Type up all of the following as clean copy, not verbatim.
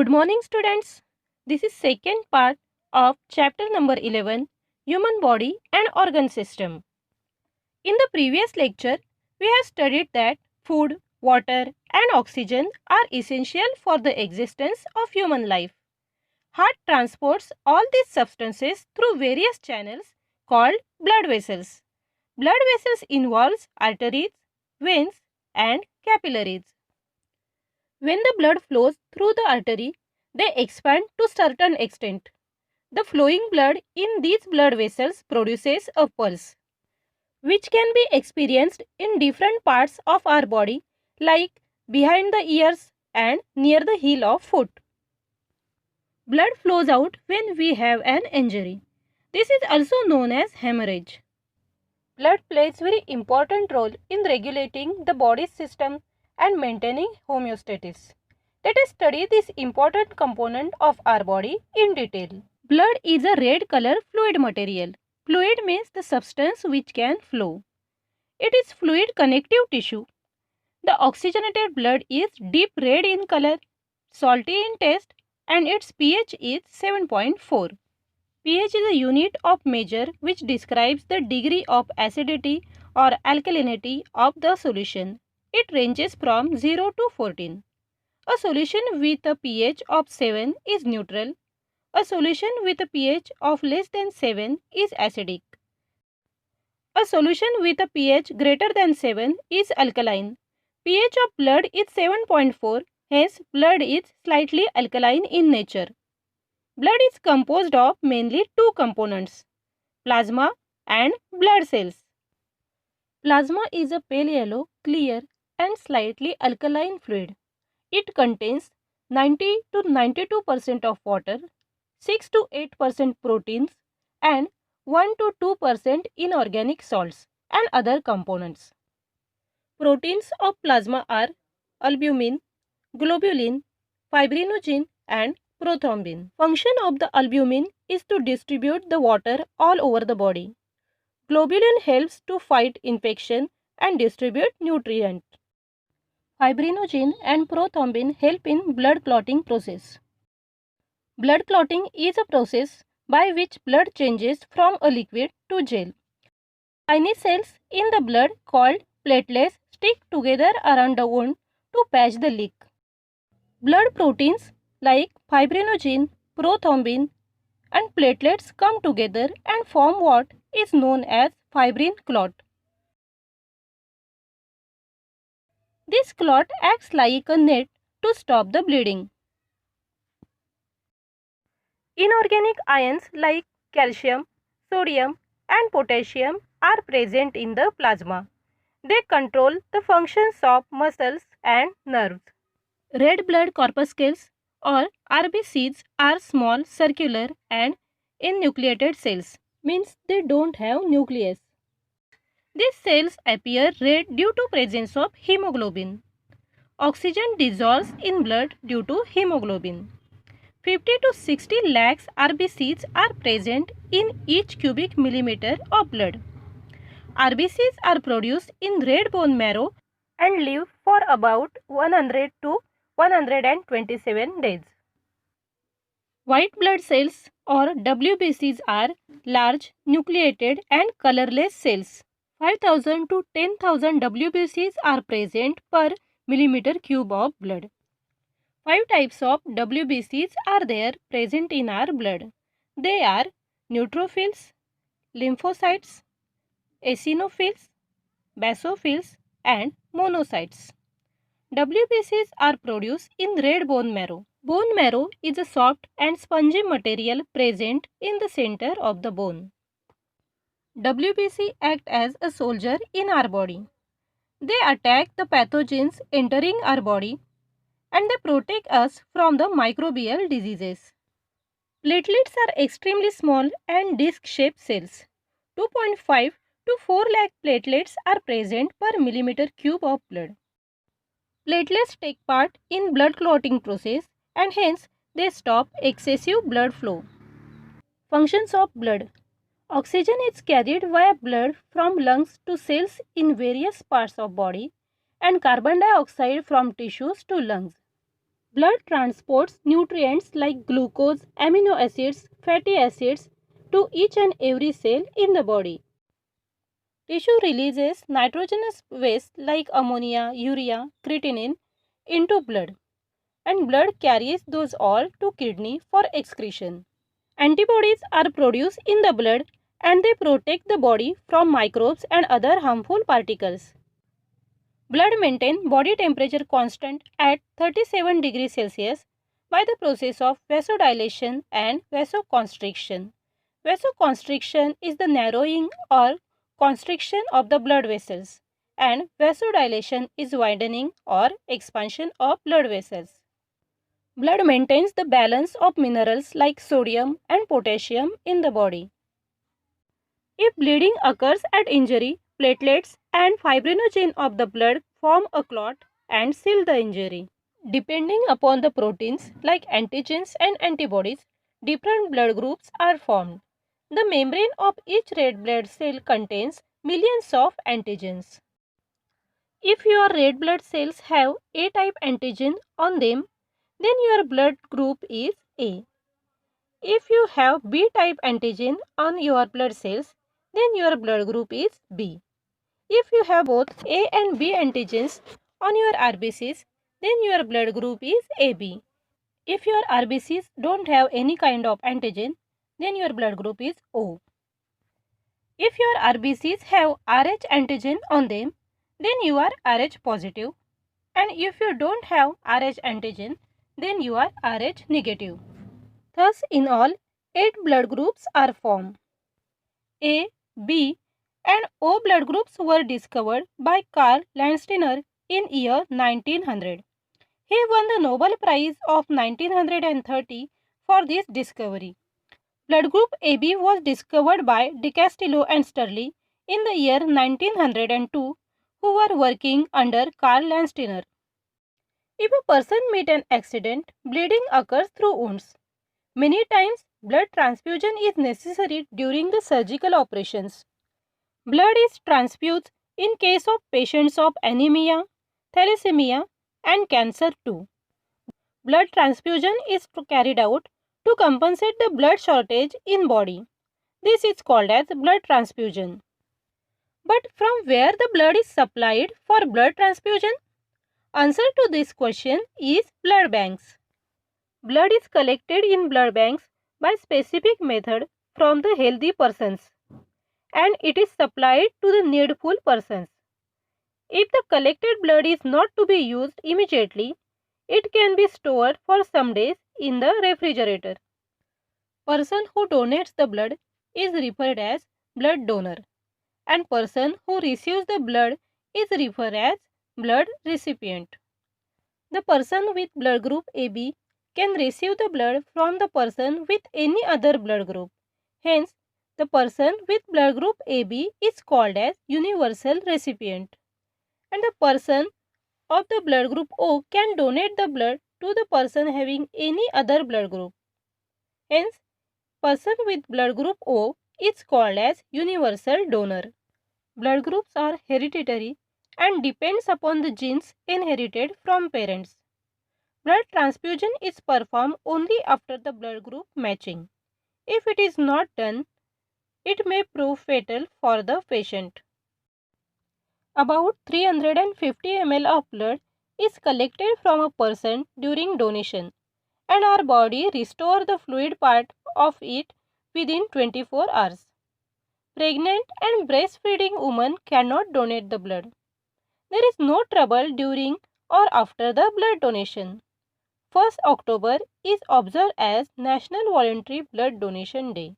Good morning students. This is second part of chapter number 11, Human Body and Organ System. In the previous lecture, we have studied that food, water and oxygen are essential for the existence of human life. Heart transports all these substances through various channels called blood vessels. Blood vessels involves arteries, veins and capillaries. When the blood flows through the artery, they expand to certain extent. The flowing blood in these blood vessels produces a pulse, which can be experienced in different parts of our body like behind the ears and near the heel of foot. Blood flows out when we have an injury. This is also known as hemorrhage. Blood plays very important role in regulating the body's system and maintaining homeostasis. Let us study this important component of our body in detail. Blood is a red color fluid material. Fluid means the substance which can flow. It is fluid connective tissue. The oxygenated blood is deep red in color, salty in taste, and its pH is 7.4. pH is a unit of measure which describes the degree of acidity or alkalinity of the solution. It ranges from 0 to 14. A solution with a pH of 7 is neutral. A solution with a pH of less than 7 is acidic. A solution with a pH greater than 7 is alkaline. pH of blood is 7.4, hence blood is slightly alkaline in nature. Blood is composed of mainly two components, plasma and blood cells. Plasma is a pale yellow, clear and slightly alkaline fluid. It contains 90 to 92% of water, 6 to 8% proteins and 1 to 2% inorganic salts and other components. Proteins of plasma are albumin, globulin, fibrinogen and prothrombin. Function of the albumin is to distribute the water all over the body. Globulin helps to fight infection and distribute nutrients. Fibrinogen and prothrombin help in blood clotting process. Blood clotting is a process by which blood changes from a liquid to gel. Tiny cells in the blood called platelets stick together around the wound to patch the leak. Blood proteins like fibrinogen, prothrombin and platelets come together and form what is known as fibrin clot. This clot acts like a net to stop the bleeding. Inorganic ions like calcium, sodium and potassium are present in the plasma. They control the functions of muscles and nerves. Red blood corpuscles or RBCs are small, circular and enucleated cells, means they don't have nucleus. These cells appear red due to presence of hemoglobin. Oxygen dissolves in blood due to hemoglobin. 50 to 60 lakhs RBCs are present in each cubic millimeter of blood. RBCs are produced in red bone marrow and live for about 100 to 127 days. White blood cells or WBCs are large, nucleated and colorless cells. 5000 to 10,000 WBCs are present per millimeter cube of blood. 5 types of WBCs are there present in our blood. They are neutrophils, lymphocytes, eosinophils, basophils and monocytes. WBCs are produced in red bone marrow. Bone marrow is a soft and spongy material present in the center of the bone. WBC act as a soldier in our body. They attack the pathogens entering our body and they protect us from the microbial diseases. Platelets are extremely small and disc-shaped cells. 2.5 to 4 lakh platelets are present per millimeter cube of blood. Platelets take part in blood clotting process and hence they stop excessive blood flow. Functions of blood. Oxygen is carried via blood from lungs to cells in various parts of body and carbon dioxide from tissues to lungs. Blood transports nutrients like glucose, amino acids, fatty acids to each and every cell in the body. Tissue releases nitrogenous waste like ammonia, urea, creatinine into blood, and blood carries those all to kidney for excretion. Antibodies are produced in the blood and they protect the body from microbes and other harmful particles. Blood maintains body temperature constant at 37 degrees Celsius by the process of vasodilation and vasoconstriction. Vasoconstriction is the narrowing or constriction of the blood vessels, and vasodilation is widening or expansion of blood vessels. Blood maintains the balance of minerals like sodium and potassium in the body. If bleeding occurs at injury, platelets and fibrinogen of the blood form a clot and seal the injury. Depending upon the proteins like antigens and antibodies, different blood groups are formed. The membrane of each red blood cell contains millions of antigens. If your red blood cells have A-type antigen on them, then your blood group is A. If you have B-type antigen on your blood cells, then your blood group is B. If you have both A and B antigens on your RBCs, then your blood group is AB. If your RBCs don't have any kind of antigen, then your blood group is O. If your RBCs have Rh antigen on them, then you are Rh positive. And if you don't have Rh antigen, then you are Rh negative. Thus, in all, 8 blood groups are formed. A, B and O blood groups were discovered by Karl Landsteiner in year 1900. He won the Nobel Prize of 1930 for this discovery. Blood group AB was discovered by De Castillo and Sterling in the year 1902, who were working under Karl Landsteiner. If a person meets an accident, bleeding occurs through wounds. Many times, blood transfusion is necessary during the surgical operations. Blood is transfused in case of patients of anemia, thalassemia and cancer too. Blood transfusion is carried out to compensate the blood shortage in body. This is called as blood transfusion. But from where the blood is supplied for blood transfusion? Answer to this question is blood banks. Blood is collected in blood banks by specific method from the healthy persons, and it is supplied to the needful persons. If the collected blood is not to be used immediately, it can be stored for some days in the refrigerator. Person who donates the blood is referred as blood donor, and person who receives the blood is referred as blood recipient. The person with blood group AB can receive the blood from the person with any other blood group. Hence, the person with blood group AB is called as universal recipient. And the person of the blood group O can donate the blood to the person having any other blood group. Hence, person with blood group O is called as universal donor. Blood groups are hereditary and depends upon the genes inherited from parents. Blood transfusion is performed only after the blood group matching. If it is not done, it may prove fatal for the patient. About 350 ml of blood is collected from a person during donation, and our body restores the fluid part of it within 24 hours. Pregnant and breastfeeding women cannot donate the blood. There is no trouble during or after the blood donation. 1st October is observed as National Voluntary Blood Donation Day.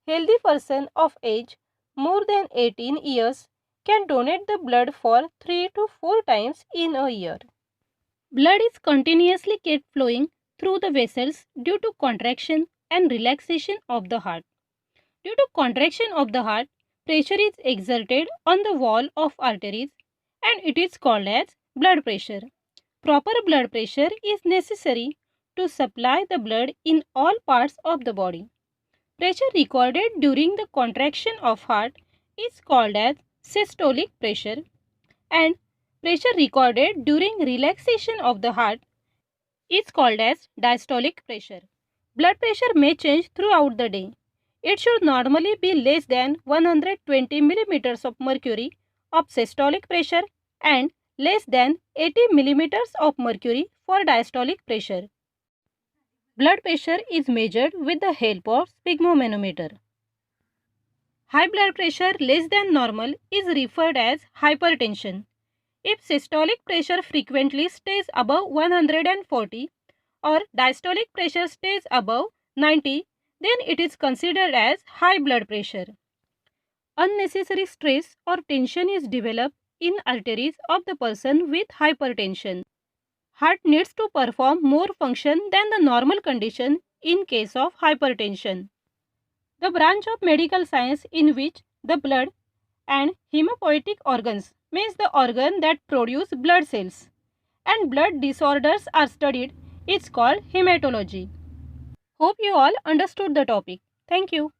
Healthy person of age more than 18 years can donate the blood for 3 to 4 times in a year. Blood is continuously kept flowing through the vessels due to contraction and relaxation of the heart. Due to contraction of the heart, pressure is exerted on the wall of arteries and it is called as blood pressure. Proper blood pressure is necessary to supply the blood in all parts of the body. Pressure recorded during the contraction of heart is called as systolic pressure, and pressure recorded during relaxation of the heart is called as diastolic pressure. Blood pressure may change throughout the day. It should normally be less than 120 millimeters of mercury of systolic pressure and less than 80 millimeters of mercury for diastolic pressure. Blood pressure is measured with the help of sphygmomanometer. High blood pressure less than normal is referred as hypertension. If systolic pressure frequently stays above 140 or diastolic pressure stays above 90, then it is considered as high blood pressure. Unnecessary stress or tension is developed in arteries of the person with hypertension. Heart needs to perform more function than the normal condition in case of hypertension. The branch of medical science in which the blood and hemopoietic organs means the organ that produce blood cells and blood disorders are studied is called hematology. Hope you all understood the topic. Thank you.